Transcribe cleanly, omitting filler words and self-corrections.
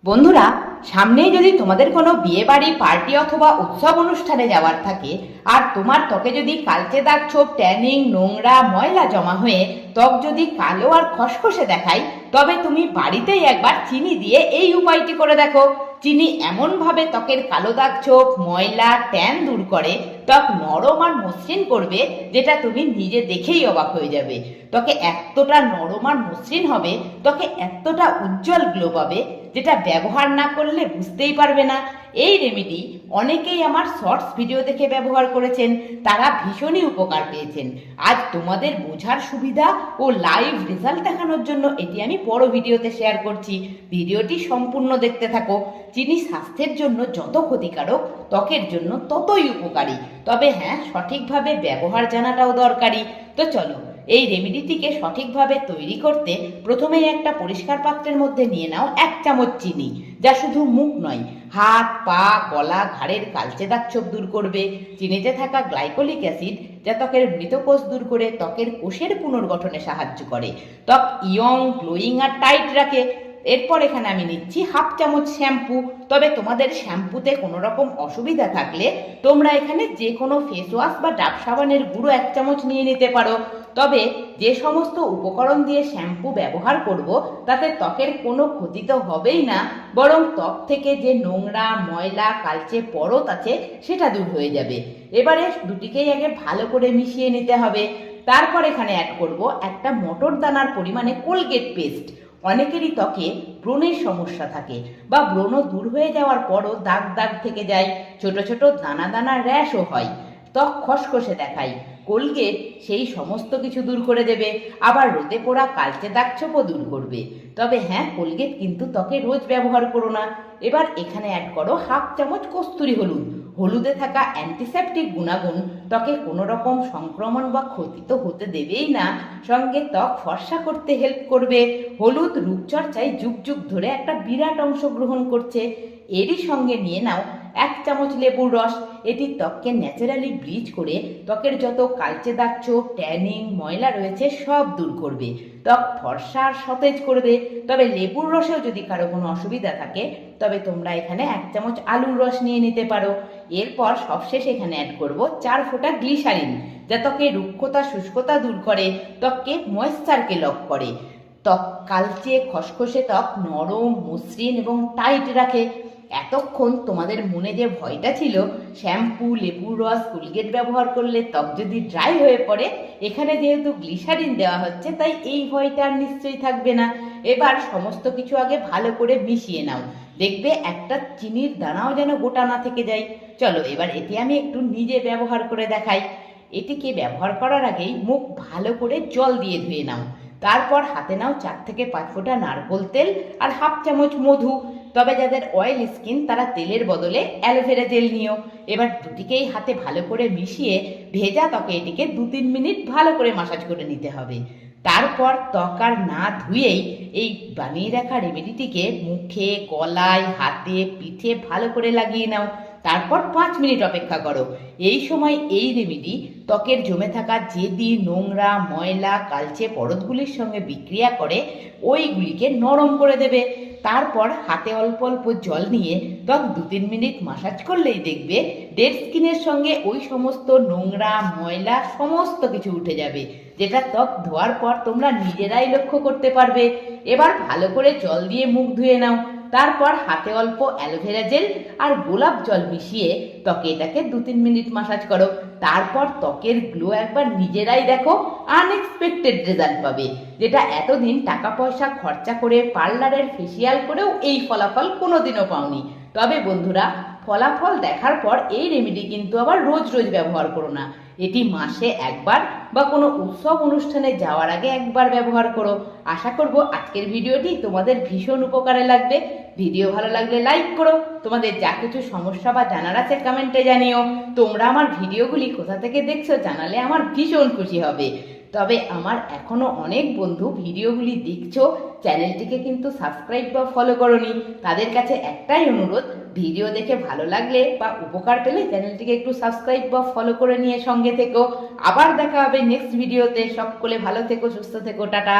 বন্ধুরা, সামনেই যদি তোমাদের কোনো বিয়ে বাড়ি, পার্টি অথবা উৎসব অনুষ্ঠানে যাওয়ার থাকে আর তোমার ত্বকে যদি কালচে দাগ, ছোপ, ট্যানিং, নোংরা, ময়লা জমা হয়ে ত্বক যদি কালো আর খসখসে দেখায়, তবে তুমি বাড়িতেই একবার চিনি দিয়ে এই উপায়টি করে দেখো। চিনি এমনভাবে ত্বকের কালো দাগ, ছোপ, ময়লা, ট্যান দূর করে, ত্বক নরম আর মসৃণ করবে, যেটা তুমি নিজে দেখেই অবাক হয়ে যাবে। ত্বকে এতটা নরম আর মসৃণ হবে, ত্বকে এতটা উজ্জ্বল গ্লো পাবে, যেটা ব্যবহার না করলে বুঝতেই পারবে না। এই রেমেডি অনেকেই আমার শর্টস ভিডিও দেখে ব্যবহার করেছেন, তারা ভীষণই উপকার পেয়েছেন। আজ তোমাদের বোঝার সুবিধা ও লাইভ রেজাল্ট দেখানোর জন্য এটি আমি বড় ভিডিওতে শেয়ার করছি। ভিডিওটি সম্পূর্ণ দেখতে থাকো। চিনি স্বাস্থ্যের জন্য যত ক্ষতিকারক, ত্বকের জন্য ততই উপকারী। তবে হ্যাঁ, সঠিকভাবে ব্যবহার জানাটাও দরকারি। তো চলো, এই রেমেডিটিকে সঠিকভাবে তৈরি করতে প্রথমেই একটা পরিষ্কার পাত্রের মধ্যে নিয়ে নাও 1 চামচ চিনি, যা শুধু মুখ নয়, হাত, পা, গলা, ঘাড়ের কালচে দাগ, ছোপ দূর করবে। চিনিতে থাকা গ্লাইকোলিক অ্যাসিড, যা ত্বকের মৃত কোষ দূর করে ত্বকের কোষের পুনর্গঠনে সাহায্য করে, ত্বক ইয়ং, গ্লোয়িং আর টাইট রাখে। এরপর এখানে আমি নিচ্ছি 1/2 চামচ শ্যাম্পু। তবে তোমাদের শ্যাম্পুতে কোনো রকম অসুবিধা থাকলে তোমরা এখানে যে কোনো ফেস ওয়াশ বা ডাব সাবানের গুঁড়ো 1 চামচ নিয়ে নিতে পারো। তবে যে সমস্ত উপকরণ দিয়ে শ্যাম্পু ব্যবহার করব, তাতে ত্বকের কোনো ক্ষতি তো হবেই না, বরং ত্বক থেকে যে নোংরা, ময়লা, কালচে পরত আছে সেটা দূর হয়ে যাবে। এবারে দুটিকেই আগে ভালো করে মিশিয়ে নিতে হবে। তারপর এখানে অ্যাড করব একটা মটর দানার পরিমাণে কোলগেট পেস্ট। অনেকেরই ত্বকে ব্রণের সমস্যা থাকে, বা ব্রণ দূর হয়ে যাওয়ার পরও দাগ দাগ থেকে যায়, ছোট ছোট দানা দানা র্যাশও হয়, ত্বক খসখসে দেখায়। কোলগেট সেই সমস্ত কিছু দূর করে দেবে, আবার রোদে পোড়া কালচে দাগ ছোপও দূর করবে। তবে হ্যাঁ, কোলগেট কিন্তু ত্বকে রোজ ব্যবহার করো না। এবার এখানে অ্যাড করো 1/2 চামচ কস্তুরি হলুদ। হলুদে থাকা অ্যান্টিসেপটিক গুণাগুণ ত্বকে কোনো রকম সংক্রমণ বা ক্ষতি তো হতে দেবেই না, সঙ্গে ত্বক ফর্সা করতে হেল্প করবে। হলুদ রূপচর্চায় যুগ যুগ ধরে একটা বিরাট অংশ গ্রহণ করছে। এরই সঙ্গে নিয়ে নাও 1 চামচ লেবুর রস। এটি ত্বককে ন্যাচারালি ব্লিচ করে ত্বকের যত কালচে দাগ, ছোপ, ট্যানিং, ময়লা রয়েছে সব দূর করবে, ত্বক ফর্সা আর সতেজ করবে। তবে লেবুর রসেও যদি কারো কোনো অসুবিধা থাকে, তবে তোমরা এখানে 1 চামচ আলুর রস নিয়ে নিতে পারো। এরপর সবশেষে এখানে অ্যাড করব 4 ফোঁটা গ্লিসারিন, যা ত্বকে রুক্ষতা, শুষ্কতা দূর করে, ত্বককে ময়েশ্চারকে লক করে, ত্বক কালচে খসখসে ত্বক নরম, মসৃণ এবং টাইট রাখে। এতক্ষণ তোমাদের মনে যে ভয়টা ছিল শ্যাম্পু, লেবুর রস, কোলগেট ব্যবহার করলে ত্বক যদি ড্রাই হয়ে পড়ে, এখানে যেহেতু গ্লিসারিন দেওয়া হচ্ছে, তাই এই ভয়টা আর নিশ্চয়ই থাকবে না। এবার সমস্ত কিছু আগে ভালো করে মিশিয়ে নাও, দেখবে একটা চিনির দানাও যেন গোটা না থেকে যায়। চলো, এবার এটি আমি একটু নিজে ব্যবহার করে দেখাই। এটিকে ব্যবহার করার আগেই মুখ ভালো করে জল দিয়ে ধুয়ে নাও। তারপর হাতে নাও 4 থেকে 5 ফোঁটা নারকোল তেল আর 1/2 চামচ মধু। তবে যাদের অয়েল স্কিন, তারা তেলের বদলে অ্যালোভেরা জেল নিও। এবার দুটিকেই হাতে ভালো করে মিশিয়ে ভেজা ত্বকে এটিকে 2-3 মিনিট ভালো করে মাসাজ করে নিতে হবে। তারপর ত্বক আর না ধুয়েই এই বানিয়ে রাখা রেমেডিটিকে মুখে, গলায়, হাতে, পিঠে ভালো করে লাগিয়ে নাও। তারপর 5 মিনিট অপেক্ষা করো। এই সময় এই রেমেডি ত্বকের জমে থাকা জেদি, নোংরা, ময়লা, কালচে পরতগুলির সঙ্গে বিক্রিয়া করে ওইগুলিকে নরম করে দেবে। তারপর হাতে অল্প অল্প জল নিয়ে ত্বক 2-3 মিনিট মাসাজ করলেই দেখবে ডেড স্কিনের সঙ্গে ওই সমস্ত নোংরা, ময়লা সমস্ত কিছু উঠে যাবে, যেটা ত্বক ধোয়ার পর তোমরা নিজেরাই লক্ষ্য করতে পারবে। এবার ভালো করে জল দিয়ে মুখ ধুয়ে নাও। তারপর হাতে অল্প অ্যালোভেরা জেল আর গোলাপ জল মিশিয়ে ত্বকে এটাকে 2-3 মিনিট মাসাজ করো। তারপর ত্বকের গ্লো একবার নিজেরাই দেখো, আনএক্সপেক্টেড রেজাল্ট পাবে, যেটা এতদিন টাকা পয়সা খরচা করে পার্লারের ফেসিয়াল করেও এই ফলাফল কোনোদিনও পাওনি। তবে বন্ধুরা, ফলাফল দেখার পর এই রেমেডি কিন্তু আবার রোজ রোজ ব্যবহার করো না। এটি মাসে একবার বা কোনো উৎসব অনুষ্ঠানে যাওয়ার আগে একবার ব্যবহার করো। আশা করব আজকের ভিডিওটি তোমাদের ভীষণ উপকারে লাগবে। ভিডিও ভালো লাগলে লাইক করো, তোমাদের যা কিছু সমস্যা বা জানার আছে কমেন্টে জানিও। তোমরা আমার ভিডিওগুলি কোথা থেকে দেখছো জানালে আমার ভীষণ খুশি হবে। তবে আমার এখনো অনেক বন্ধু ভিডিওগুলি দেখছো, চ্যানেলটিকে কিন্তু সাবস্ক্রাইব বা ফলো করোনি। তাদের কাছে একটাই অনুরোধ, ভিডিও দেখে ভালো লাগলে বা উপকার পেলে চ্যানেলটিকে একটু সাবস্ক্রাইব বা ফলো করে নিয়ে সঙ্গে থেকো। আবার দেখা হবে নেক্সট ভিডিওতে। সকলে ভালো থেকো, সুস্থ থেকো, টাটা।